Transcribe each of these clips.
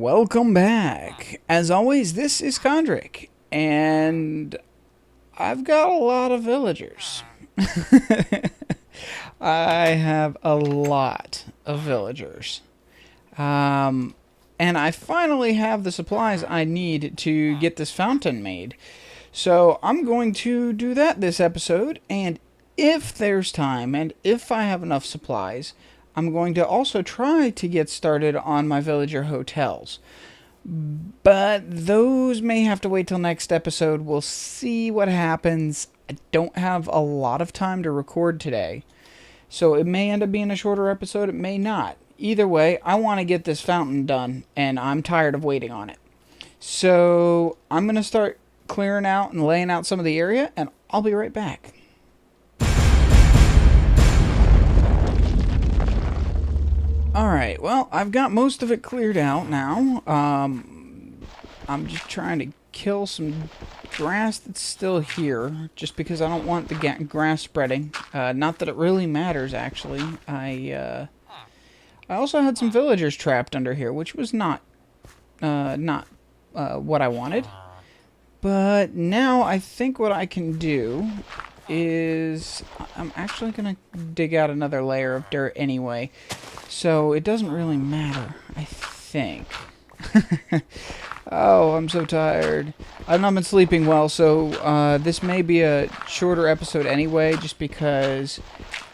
Welcome back. As always, this is Kondrik, and I've got a lot of villagers. I have a lot of villagers. And I finally have the supplies I need to get this fountain made. So I'm going to do that this episode, and if there's time, and if I have enough supplies, I'm going to also try to get started on my villager hotels. But those may have to wait till next episode. We'll see what happens. I don't have a lot of time to record today, so it may end up being a shorter episode, it may not. Either way, I want to get this fountain done, and I'm tired of waiting on it. So I'm going to start clearing out and laying out some of the area, and I'll be right back. Alright, well, I've got most of it cleared out now. I'm just trying to kill some grass that's still here, just because I don't want the grass spreading. Not that it really matters, actually. I also had some villagers trapped under here, which was not what I wanted. But now I think what I can do is I'm actually going to dig out another layer of dirt anyway. So it doesn't really matter, I think. Oh, I'm so tired. I've not been sleeping well, so this may be a shorter episode anyway, just because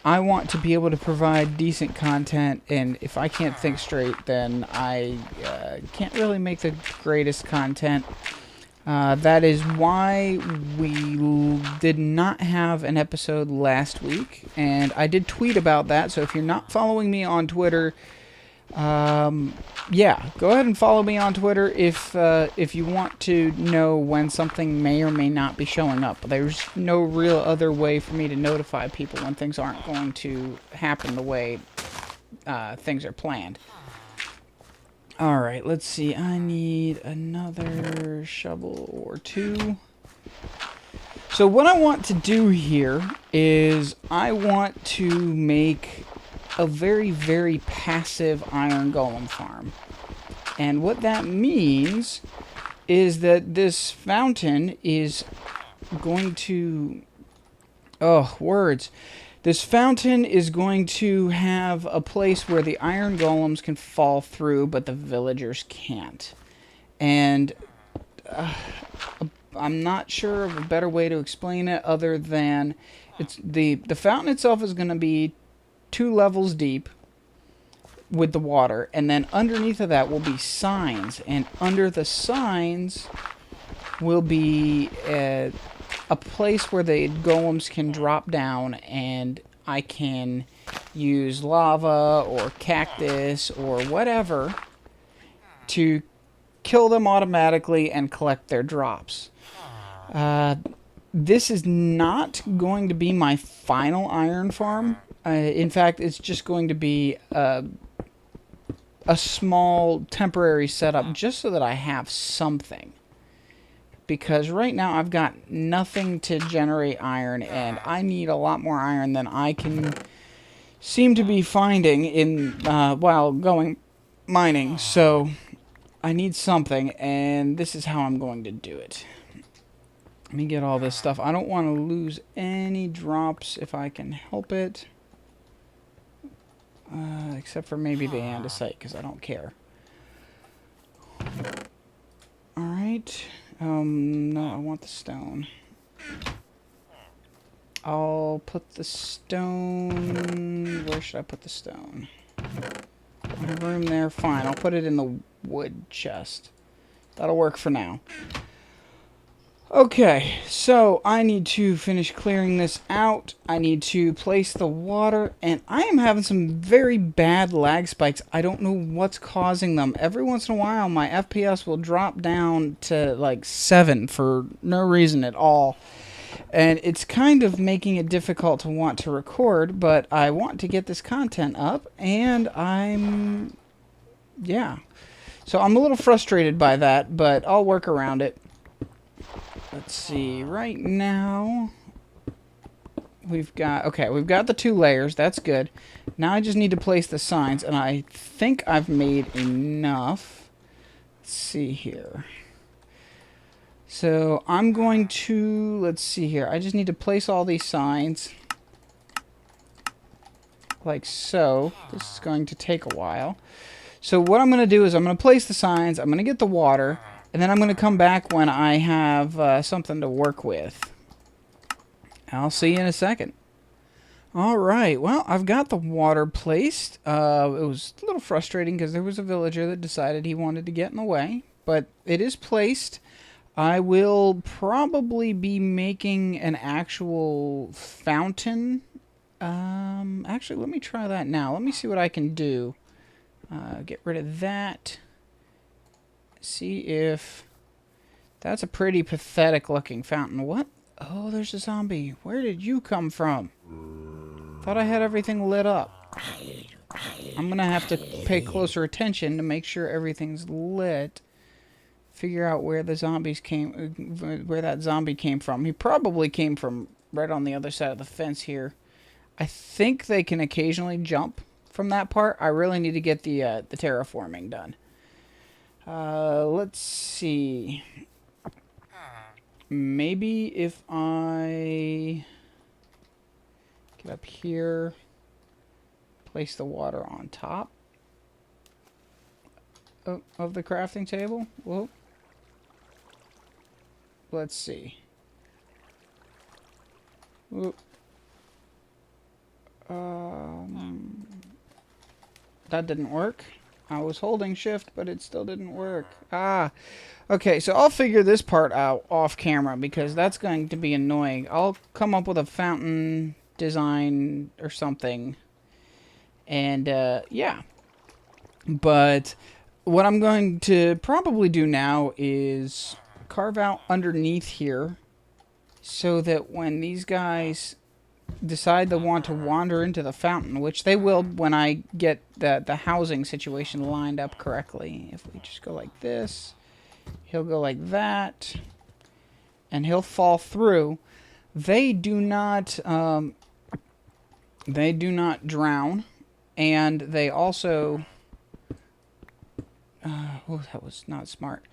I want to be able to provide decent content, and if I can't think straight, then I can't really make the greatest content. That is why we did not have an episode last week, and I did tweet about that, so if you're not following me on Twitter, yeah, go ahead and follow me on Twitter if you want to know when something may or may not be showing up. There's no real other way for me to notify people when things aren't going to happen the way things are planned. Alright, let's see. I need another shovel or two. So what I want to do here is I want to make a very, very passive iron golem farm. And what that means is that this fountain is going to... oh, words. This fountain is going to have a place where the iron golems can fall through, but the villagers can't. And I'm not sure of a better way to explain it other than it's the fountain itself is going to be 2 levels deep with the water, and then underneath of that will be signs, and under the signs will be a place where the golems can drop down, and I can use lava or cactus or whatever to kill them automatically and collect their drops. This is not going to be my final iron farm. In fact, it's just going to be a small temporary setup just so that I have something. Because right now I've got nothing to generate iron, and I need a lot more iron than I can seem to be finding in while going mining. So I need something, and this is how I'm going to do it. Let me get all this stuff. I don't want to lose any drops if I can help it. Except for maybe the andesite, because I don't care. Alright. No, I want the stone. I'll put the stone... where should I put the stone? I have room there, fine. I'll put it in the wood chest. That'll work for now. Okay, so I need to finish clearing this out. I need to place the water, and I am having some very bad lag spikes. I don't know what's causing them. Every once in a while, my FPS will drop down to like 7 for no reason at all. And it's kind of making it difficult to want to record, but I want to get this content up, and yeah. So I'm a little frustrated by that, but I'll work around it. Let's see, right now, we've got the 2 layers, that's good. Now I just need to place the signs, and I think I've made enough let's see here. So I'm going to, let's see here. I just need to place all these signs like so. This is going to take a while. So what I'm going to do is I'm going to place the signs, I'm going to get the water, and then I'm going to come back when I have something to work with. I'll see you in a second. Alright, well, I've got the water placed. It was a little frustrating because there was a villager that decided he wanted to get in the way, but it is placed. I will probably be making an actual fountain. Actually, let me try that now. Let me see what I can do. Get rid of that. See if... That's a pretty pathetic looking fountain. What? Oh, there's a zombie. Where did you come from? Thought I had everything lit up. I'm gonna have to pay closer attention to make sure everything's lit. Figure out where the zombies where that zombie came from. He probably came from right on the other side of the fence here. I think they can occasionally jump from that part. I really need to get the terraforming done. Let's see. Maybe if I get up here, place the water on top of the crafting table. Whoa. Let's see. Whoop. That didn't work. I was holding shift, but it still didn't work. Okay, so I'll figure this part out off camera because that's going to be annoying. I'll come up with a fountain design or something. And, yeah. But what I'm going to probably do now is carve out underneath here so that when these guys decide to want to wander into the fountain, which they will when I get the housing situation lined up correctly. If we just go like this, he'll go like that, and he'll fall through. They do not drown, and they also oh, that was not smart.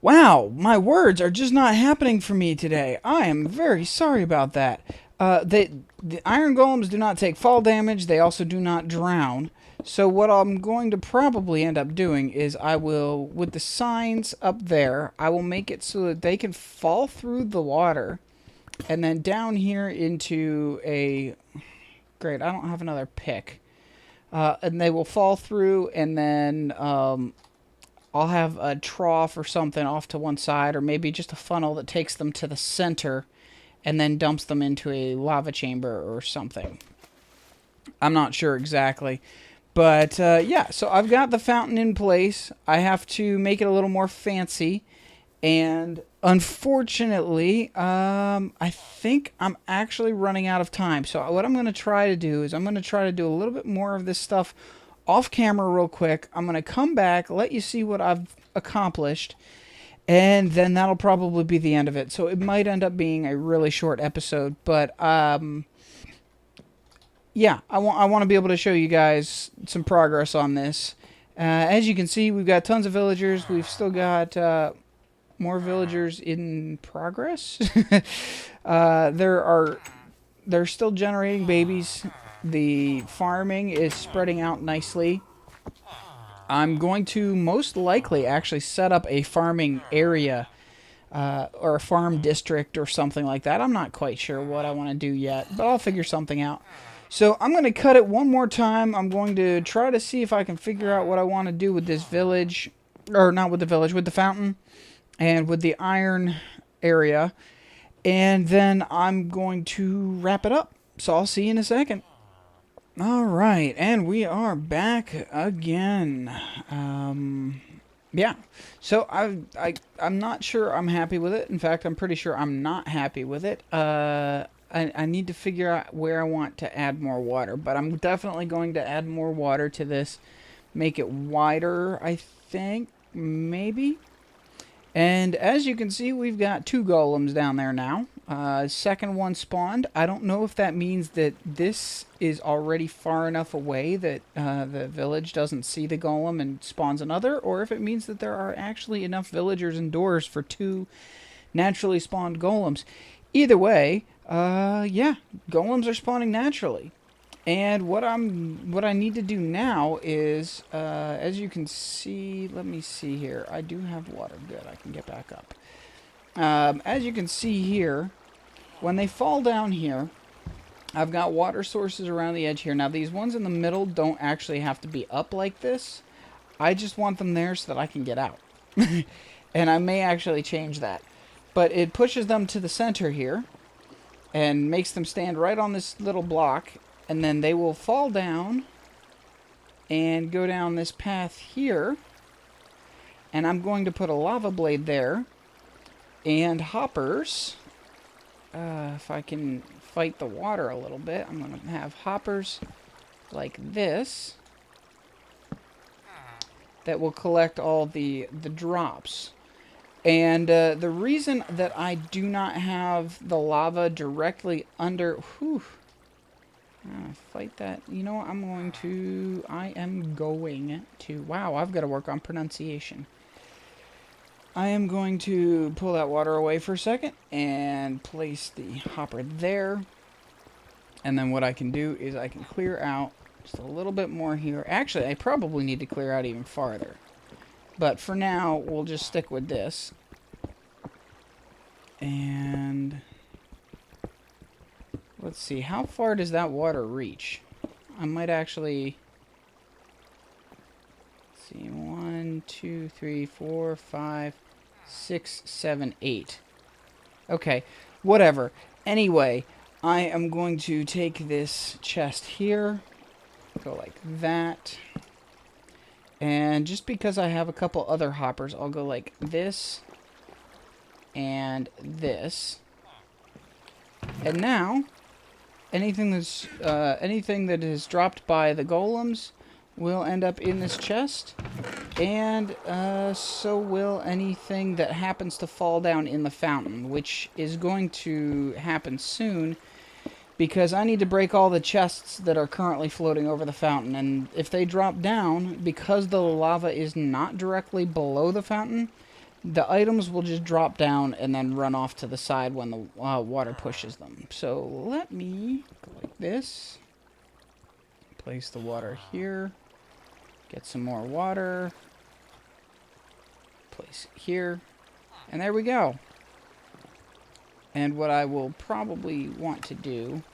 Wow, my words are just not happening for me today. I am very sorry about that. The iron golems do not take fall damage. They also do not drown. So what I'm going to probably end up doing is I will, with the signs up there, I will make it so that they can fall through the water. And then down here into a... Great, I don't have another pick. And they will fall through, and then... I'll have a trough or something off to one side, or maybe just a funnel that takes them to the center and then dumps them into a lava chamber or something. I'm not sure exactly. But, yeah, so I've got the fountain in place. I have to make it a little more fancy. And, unfortunately, I think I'm actually running out of time. So what I'm going to try to do is I'm going to try to do a little bit more of this stuff off camera real quick. I'm going to come back, let you see what I've accomplished, and then that'll probably be the end of it. So it might end up being a really short episode, but yeah, I want to be able to show you guys some progress on this. As you can see, we've got tons of villagers. We've still got more villagers in progress. They're still generating babies. The farming is spreading out nicely. I'm going to most likely actually set up a farming area or a farm district or something like that. I'm not quite sure what I want to do yet, but I'll figure something out. So I'm going to cut it one more time. I'm going to try to see if I can figure out what I want to do with this village, or not with the village, with the fountain and with the iron area. And then I'm going to wrap it up. So I'll see you in a second. Alright, and we are back again. Yeah, so I'm not sure I'm happy with it. In fact, I'm pretty sure I'm not happy with it. I need to figure out where I want to add more water, but I'm definitely going to add more water to this. Make it wider, I think, maybe. And as you can see, we've got 2 golems down there now. Second one spawned. I don't know if that means that this is already far enough away that the village doesn't see the golem and spawns another, or if it means that there are actually enough villagers indoors for 2 naturally spawned golems. Either way, yeah, golems are spawning naturally. And what I need to do now is, as you can see, let me see here. I do have water. Good, I can get back up. As you can see here, when they fall down here, I've got water sources around the edge here. Now, these ones in the middle don't actually have to be up like this. I just want them there so that I can get out. And I may actually change that. But it pushes them to the center here and makes them stand right on this little block. And then they will fall down and go down this path here. And I'm going to put a lava blade there. And hoppers, if I can fight the water a little bit, I'm going to have hoppers like this that will collect all the drops. And the reason that I do not have the lava directly under... Whew, fight that. You know what? I am going to... Wow, I've got to work on pronunciation. I am going to pull that water away for a second and place the hopper there. And then what I can do is I can clear out just a little bit more here. Actually, I probably need to clear out even farther. But for now, we'll just stick with this. And let's see, how far does that water reach? I might actually... See, 1, 2, 3, 4, 5, 6, 7, 8. Okay, whatever. Anyway, I am going to take this chest here, go like that, and just because I have a couple other hoppers, I'll go like this and this. And now, anything that is dropped by the golems will end up in this chest, and so will anything that happens to fall down in the fountain, which is going to happen soon, because I need to break all the chests that are currently floating over the fountain, and if they drop down, because the lava is not directly below the fountain, the items will just drop down and then run off to the side when the water pushes them. So let me go like this, place the water here, get some more water, place it here, and there we go. And what I will probably want to do...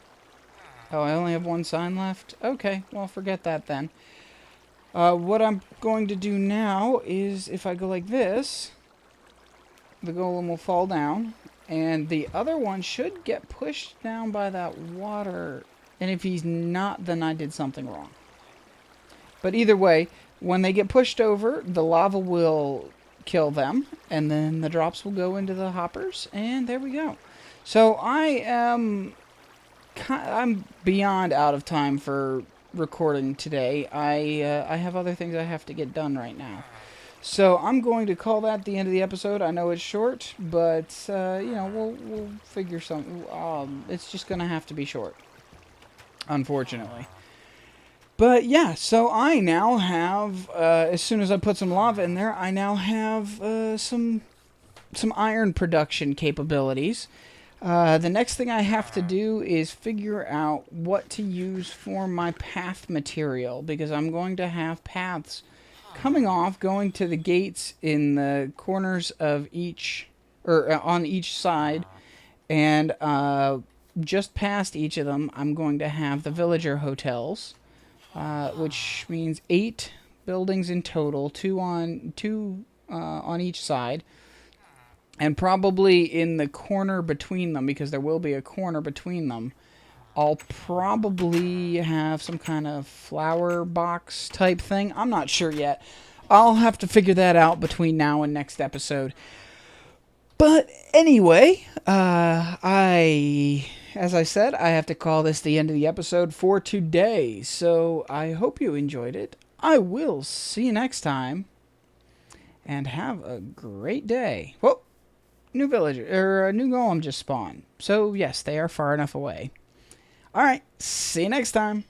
Oh, I only have one sign left? Okay, well, forget that then. What I'm going to do now is, if I go like this, the golem will fall down, and the other one should get pushed down by that water. And if he's not, then I did something wrong. But either way, when they get pushed over, the lava will kill them, and then the drops will go into the hoppers, and there we go. So I'm beyond out of time for recording today. I have other things I have to get done right now. So I'm going to call that the end of the episode. I know it's short, but you know, we'll figure something. It's just going to have to be short, unfortunately. But yeah, so I now have, as soon as I put some lava in there, I now have some iron production capabilities. The next thing I have to do is figure out what to use for my path material, because I'm going to have paths coming off, going to the gates in the corners of each, or on each side, and just past each of them, I'm going to have the villager hotels. Which means 8 buildings in total, 2 on each side, and probably in the corner between them, because there will be a corner between them, I'll probably have some kind of flower box type thing. I'm not sure yet. I'll have to figure that out between now and next episode. But anyway, as I said, I have to call this the end of the episode for today. So I hope you enjoyed it. I will see you next time. And have a great day. Whoa. new villager, or a new golem just spawned. So, yes, they are far enough away. Alright, see you next time.